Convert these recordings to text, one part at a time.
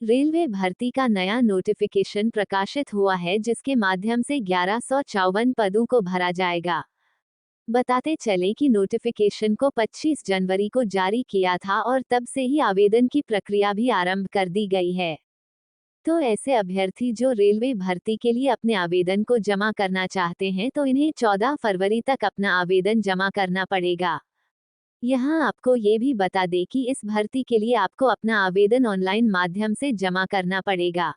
Railway भर्ती का नया नोटिफिकेशन प्रकाशित हुआ है जिसके माध्यम से 1154 पदों को भरा जाएगा। बताते चले कि नोटिफिकेशन को 25 जनवरी को जारी किया था और तब से ही आवेदन की प्रक्रिया भी आरंभ कर दी गई है। तो ऐसे अभ्यर्थी जो रेलवे भर्ती के लिए अपने आवेदन को जमा करना चाहते हैं तो इन्हें 14 फरवरी तक अपना आवेदन जमा करना पड़ेगा। यहाँ आपको ये भी बता दें कि इस भर्ती के लिए आपको अपना आवेदन ऑनलाइन माध्यम से जमा करना पड़ेगा।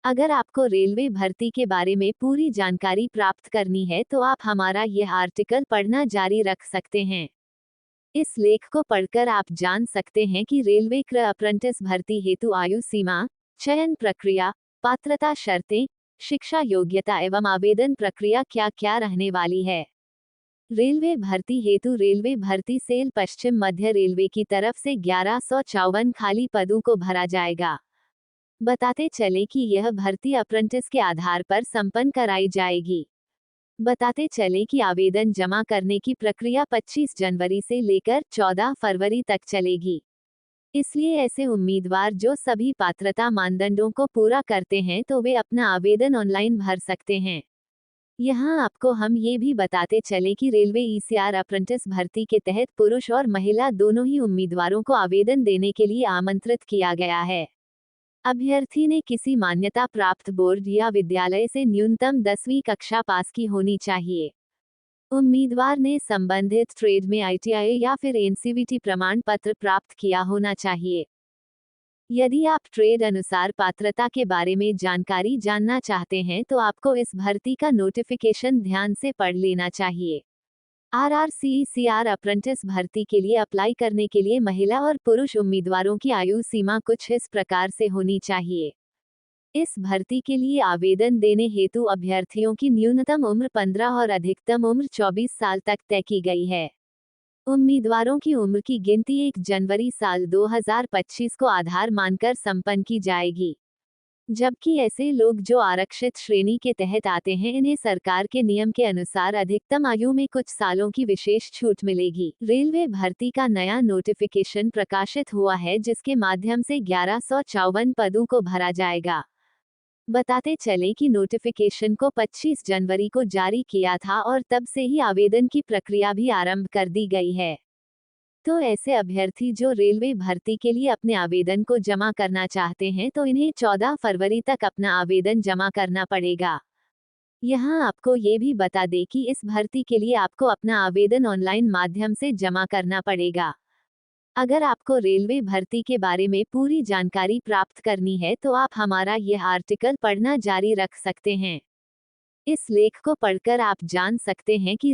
अगर आपको रेलवे भर्ती के बारे में पूरी जानकारी प्राप्त करनी है तो आप हमारा यह आर्टिकल पढ़ना जारी रख सकते हैं। इस लेख को पढ़कर आप जान सकते हैं कि रेलवे क्र अप्रेंटिस भर्ती हेतु आयु सीमा, चयन प्रक्रिया, पात्रता शर्तें, शिक्षा योग्यता एवं आवेदन प्रक्रिया क्या क्या रहने वाली है। रेलवे भर्ती हेतु रेलवे भर्ती सेल पश्चिम मध्य रेलवे की तरफ से 1154 खाली पदों को भरा जाएगा। बताते चले कि यह भर्ती अप्रेंटिस के आधार पर संपन्न कराई जाएगी। बताते चले कि आवेदन जमा करने की प्रक्रिया 25 जनवरी से लेकर 14 फरवरी तक चलेगी। इसलिए ऐसे उम्मीदवार जो सभी पात्रता मानदंडों को पूरा करते हैं तो वे अपना आवेदन ऑनलाइन भर सकते हैं। यहाँ आपको हम ये भी बताते चले कि रेलवे ईसीआर अप्रेंटिस भर्ती के तहत पुरुष और महिला दोनों ही उम्मीदवारों को आवेदन देने के लिए आमंत्रित किया गया है। अभ्यर्थी ने किसी मान्यता प्राप्त बोर्ड या विद्यालय से न्यूनतम 10वीं कक्षा पास की होनी चाहिए। उम्मीदवार ने संबंधित ट्रेड में आईटीआई या फिर एनसीवीटी प्रमाण पत्र प्राप्त किया होना चाहिए। यदि आप ट्रेड अनुसार पात्रता के बारे में जानकारी जानना चाहते हैं तो आपको इस भर्ती का नोटिफिकेशन ध्यान से पढ़ लेना चाहिए। आरआरसीईसीआर अप्रेंटिस भर्ती के लिए अप्लाई करने के लिए महिला और पुरुष उम्मीदवारों की आयु सीमा कुछ इस प्रकार से होनी चाहिए। इस भर्ती के लिए आवेदन देने हेतु अभ्यर्थियों की न्यूनतम उम्र 15 और अधिकतम उम्र 24 साल तक तय की गई है। उम्मीदवारों की उम्र की गिनती 1 जनवरी साल 2025 को आधार मानकर संपन्न की जाएगी। जबकि ऐसे लोग जो आरक्षित श्रेणी के तहत आते हैं इन्हें सरकार के नियम के अनुसार अधिकतम आयु में कुछ सालों की विशेष छूट मिलेगी। रेलवे भर्ती का नया नोटिफिकेशन प्रकाशित हुआ है जिसके माध्यम से 1154 पदों को भरा जाएगा। बताते चले कि नोटिफिकेशन को 25 जनवरी को जारी किया था और तब से ही आवेदन की प्रक्रिया भी आरंभ कर दी गई है। तो ऐसे अभ्यर्थी जो रेलवे भर्ती के लिए अपने आवेदन को जमा करना चाहते हैं तो इन्हें 14 फरवरी तक अपना आवेदन जमा करना पड़ेगा। यहाँ आपको ये भी बता दें कि इस भर्ती के लिए आपको अपना आवेदन ऑनलाइन माध्यम से जमा करना पड़ेगा। अगर आपको रेलवे भर्ती के बारे में पूरी जानकारी प्राप्त करनी है तो आप हमारा यह आर्टिकल पढ़ना जारी रख सकते हैं। इस लेख को पढ़कर आप जान सकते हैं कि